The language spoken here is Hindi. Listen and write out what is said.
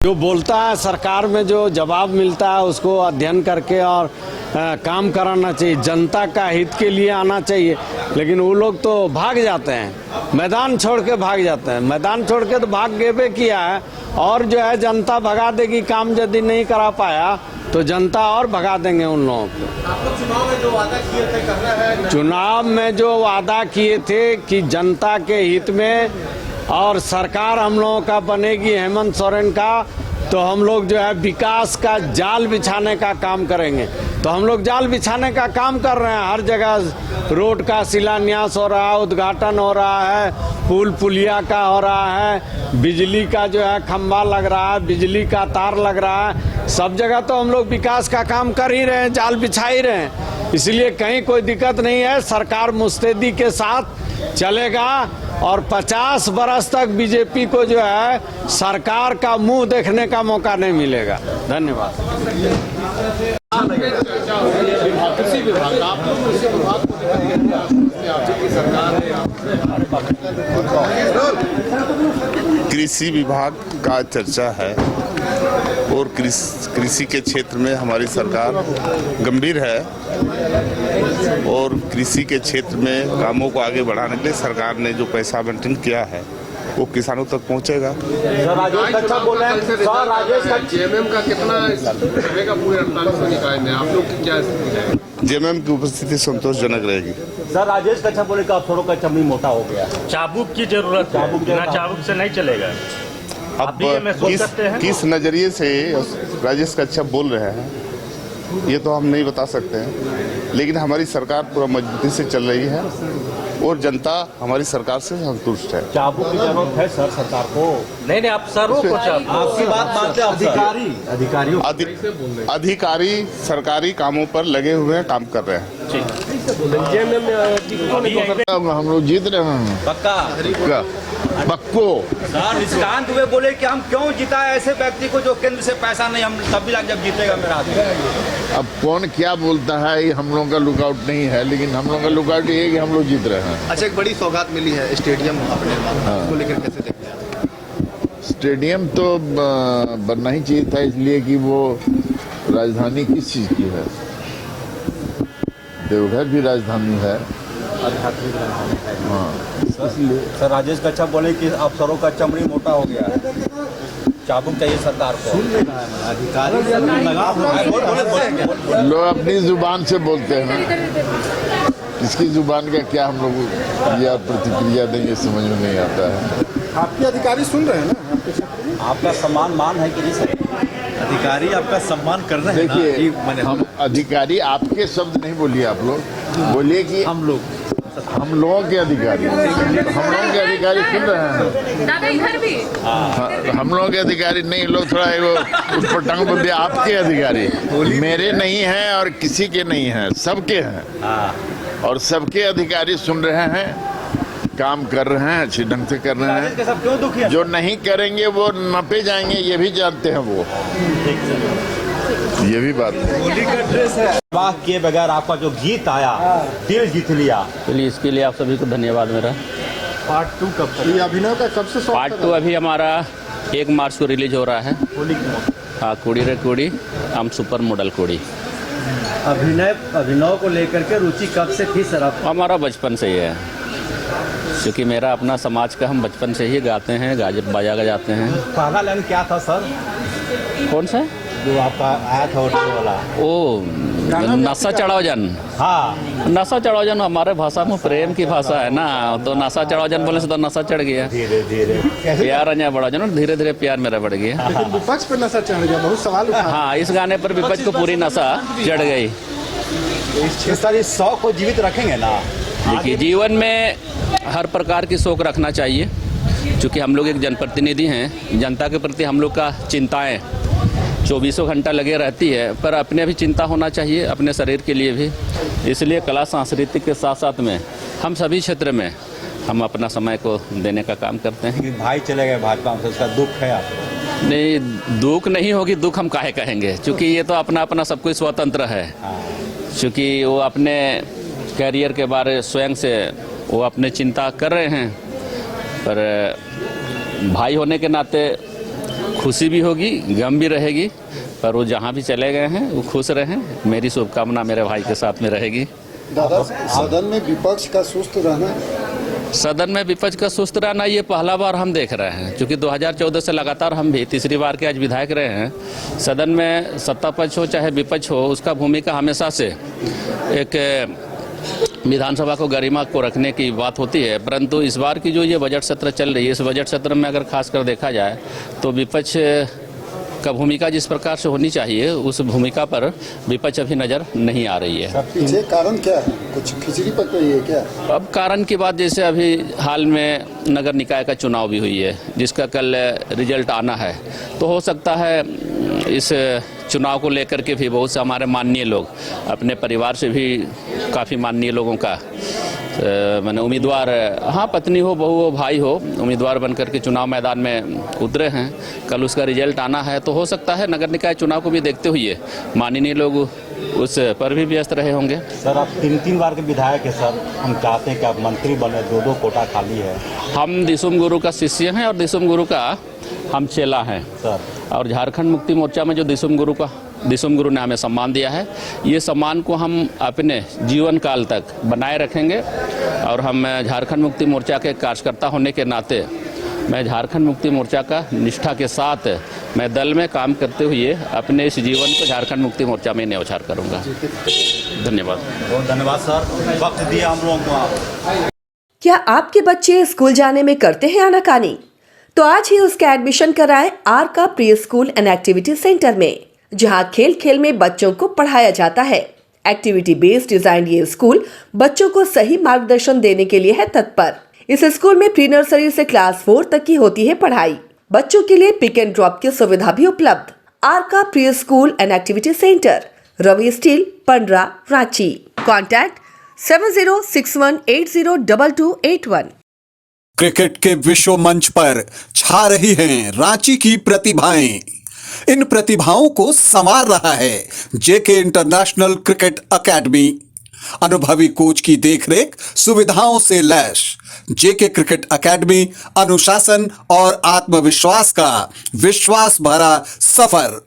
जो बोलता है सरकार में जो जवाब मिलता है उसको अध्ययन करके और काम कराना चाहिए। जनता का हित के लिए आना चाहिए, लेकिन वो लोग तो भाग जाते हैं, मैदान छोड़ के भाग जाते हैं। मैदान छोड़ के तो भाग गेबे किया है, और जो है जनता भगा देगी। काम यदि नहीं करा पाया तो जनता और भगा देंगे उन लोगों को। आपको चुनाव में जो वादा किए थे करना है? चुनाव में जो वादा किए थे कि जनता के हित में और सरकार हम लोगों का बनेगी हेमंत सोरेन का, तो हम लोग जो है विकास का जाल बिछाने का काम करेंगे। तो हम लोग जाल बिछाने का काम कर रहे हैं। हर जगह रोड का शिलान्यास हो रहा है, उद्घाटन हो रहा है, पुल पुलिया का हो रहा है, बिजली का जो है खंभा लग रहा है, बिजली का तार लग रहा है। सब जगह तो हम लोग विकास का काम कर ही रहे हैं, जाल बिछा ही रहे हैं। इसलिए कहीं कोई दिक्कत नहीं है। सरकार मुस्तैदी के साथ चलेगा और 50 बरस तक बीजेपी को जो है सरकार का मुंह देखने का मौका नहीं मिलेगा। धन्यवाद। कृषि विभाग का चर्चा है और कृषि के क्षेत्र में हमारी सरकार गंभीर है और कृषि के क्षेत्र में कामों को आगे बढ़ाने के लिए सरकार ने जो पैसा आवंटन किया है वो किसानों तक पहुंचेगा। जेएमएम का कितना का पूरे 48 निकाय में आप लोग की क्या स्थिति है? जेएमएम की उपस्थिति संतोषजनक रहेगी। सर राजेश कच्छप बोले कि अफसरों का चमड़ी मोटा हो गया। चाबुक की जरूरत है, बिना चाबुक से नहीं चलेगा। अब किस नजरिए से राजेश कच्छप बोल रहे हैं ये तो हम नहीं बता सकते हैं, लेकिन हमारी सरकार पूरा मजबूती से चल रही है और जनता हमारी सरकार से संतुष्ट है। चाबुक की जरूरत है सर सरकार को? नहीं अफसरों को आपकी बात मानते अधिकारी सरकारी कामों पर लगे हुए हैं, काम कर रहे हैं। हम लोग जीत रहे हैं पक्का पक्को। सर निष्कांत दुबे बोले कि हम क्यों जीता ऐसे व्यक्ति को जो केंद्र से पैसा नहीं, हम तब भी जब जीतेगा मेरा आदमी। अब कौन क्या बोलता है ये हम लोगों का लुकआउट नहीं है, लेकिन हम लोगों का लुकआउट ये है कि हम लोग जीत रहे हैं। अच्छा, एक बड़ी सौगात मिली है स्टेडियम को लेकर, कैसे देखते हैं? स्टेडियम तो बनना ही चाहिए था, इसलिए कि वो राजधानी किस चीज़ की है? देवघर भी राजधानी है। हाँ, इसलिए सर राजेश कच्छप बोले कि अफसरों का चमड़ी मोटा हो गया है, चाबुक चाहिए सरकार को। लोग अपनी जुबान से बोलते हैं, किसकी जुबान का क्या हम लोग या प्रतिक्रिया देंगे समझ में नहीं आता है। आपके अधिकारी सुन रहे हैं ना? आपका सम्मान मान है कि नहीं सर? अधिकारी आपका सम्मान कर रहे हैं। देखिए हम अधिकारी आपके शब्द नहीं बोलिए, आप लोग बोलिए कि हम लोगों के अधिकारी, हम लोगों के अधिकारी सुन रहे हैं। दादा इधर भी हम लोगों के अधिकारी नहीं, लोग थोड़ा उठपटांग बोल दिया। आपके अधिकारी मेरे नहीं हैं और किसी के नहीं हैं, सबके हैं और सबके अधिकारी सुन रहे हैं, काम कर रहे हैं, अच्छे ढंग से कर रहे हैं। क्यों दुखी है? जो नहीं करेंगे वो नपे जाएंगे, ये भी जानते हैं वो, ये भी बात है। वाह किए बगैर आपका जो गीत आया दिल जीत लिया, चलिए इसके लिए आप सभी को धन्यवाद मेरा। पार्ट 2 कब तक? ये अभिनव का कब से पार्ट 2 अभी हमारा 1 मार्च को रिलीज हो रहा है। हाँ, कुड़ी रे कुड़ी हम सुपर मॉडल कुड़ी। अभिनव को लेकर के रुचि कब से थी सर आपको? हमारा बचपन से ही है, क्योंकि मेरा अपना समाज का हम बचपन से ही गाते हैं, बाजा जाते हैं। पहला लाइन क्या था सर? कौन सा जो आपका आया था ऑडियो वाला? ओ नशा चढ़ाओ जन। हाँ, नशा चढ़ाओ जन हमारे भाषा में प्रेम की भाषा है ना, तो नशा चढ़ाओ जन बोले से तो नशा चढ़ गया। धीरे धीरे प्यार अन्या बढ़ा जन, धीरे धीरे प्यार मेरा बढ़ गया। विपक्ष पर नशा चढ़ गया, बहुत सवाल उठा। हाँ, इस गाने पर विपक्ष को पूरी नशा चढ़ गई। सर इस शौक को जीवित रखेंगे ना? देखिए जीवन में हर प्रकार की शौक रखना चाहिए, क्योंकि हम लोग एक जनप्रतिनिधि हैं। जनता के प्रति हम लोग का चिंताएं 24 घंटा लगे रहती है, पर अपने भी चिंता होना चाहिए, अपने शरीर के लिए भी। इसलिए कला सांस्कृतिक के साथ साथ में हम सभी क्षेत्र में हम अपना समय को देने का काम करते हैं। भाई चले गए भाजपा में, उसका दुख है आपको? नहीं, दुख नहीं होगी, दुख हम काहे कहेंगे, क्योंकि ये तो अपना अपना सब कुछ स्वतंत्र है। क्योंकि वो अपने कैरियर के बारे स्वयं से वो अपने चिंता कर रहे हैं, पर भाई होने के नाते खुशी भी होगी, गम भी रहेगी, पर वो जहाँ भी चले गए हैं वो खुश रहें। मेरी शुभकामना मेरे भाई के साथ में रहेगी। दादा, सदन में विपक्ष का सुस्त रहना, सदन में विपक्ष का सुस्त रहना ये पहला बार हम देख रहे हैं, क्योंकि 2014 से लगातार हम भी तीसरी बार के आज विधायक रहे हैं। सदन में सत्ता पक्ष हो चाहे विपक्ष हो, उसका भूमिका हमेशा से एक विधानसभा को गरिमा को रखने की बात होती है। परंतु इस बार की जो ये बजट सत्र चल रही है, इस बजट सत्र में अगर खासकर देखा जाए तो विपक्ष का भूमिका जिस प्रकार से होनी चाहिए उस भूमिका पर विपक्ष अभी नज़र नहीं आ रही है। पीछे कारण क्या है? कुछ खिचड़ी पक रही है क्या? अब कारण की बात, जैसे अभी हाल में नगर निकाय का चुनाव भी हुई है जिसका कल रिजल्ट आना है, तो हो सकता है इस चुनाव को लेकर के भी बहुत से हमारे माननीय लोग, अपने परिवार से भी काफ़ी माननीय लोगों का मैंने उम्मीदवार, हाँ पत्नी हो, बहू हो, भाई हो, उम्मीदवार बनकर के चुनाव मैदान में उतरे हैं। कल उसका रिजल्ट आना है, तो हो सकता है नगर निकाय चुनाव को भी देखते हुए माननीय लोग उस पर भी व्यस्त रहे होंगे। सर आप 3 बार के विधायक हैं सर, हम चाहते हैं कि आप मंत्री बने, 2 कोटा खाली है। हम दिसुम गुरु का शिष्य हैं और दिसुम गुरु का हम चेला हैं सर। और झारखंड मुक्ति मोर्चा में जो दिसुम गुरु ने हमें सम्मान दिया है, ये सम्मान को हम अपने जीवन काल तक बनाए रखेंगे। और हम झारखंड मुक्ति मोर्चा के कार्यकर्ता होने के नाते मैं झारखंड मुक्ति मोर्चा का निष्ठा के साथ मैं दल में काम करते हुए अपने इस जीवन को झारखंड मुक्ति मोर्चा में न्यौछावर करूंगा। धन्यवाद। बहुत धन्यवाद सर, वक्त दिया हम लोगों को आप। क्या आपके बच्चे स्कूल जाने में करते हैं आनाकानी? तो आज ही उसका एडमिशन कराएं आर का pre school and activity centre में, जहां खेल खेल में बच्चों को पढ़ाया जाता है। एक्टिविटी बेस्ड डिजाइन ये स्कूल बच्चों को सही मार्गदर्शन देने के लिए है तत्पर। इस स्कूल में प्री नर्सरी से क्लास 4 तक की होती है पढ़ाई। बच्चों के लिए पिक एंड ड्रॉप की सुविधा भी उपलब्ध। आर का pre school and activity centre, Ravi steel, Pandra, Ranchi. Contact 7061802281। Cricket के विश्व मंच पर छा रही हैं रांची की प्रतिभाएं। इन प्रतिभाओं को संवार रहा है जेके इंटरनेशनल क्रिकेट एकेडमी। अनुभवी कोच की देखरेख, सुविधाओं से लैस जेके क्रिकेट एकेडमी अनुशासन और आत्मविश्वास का विश्वास भरा सफर।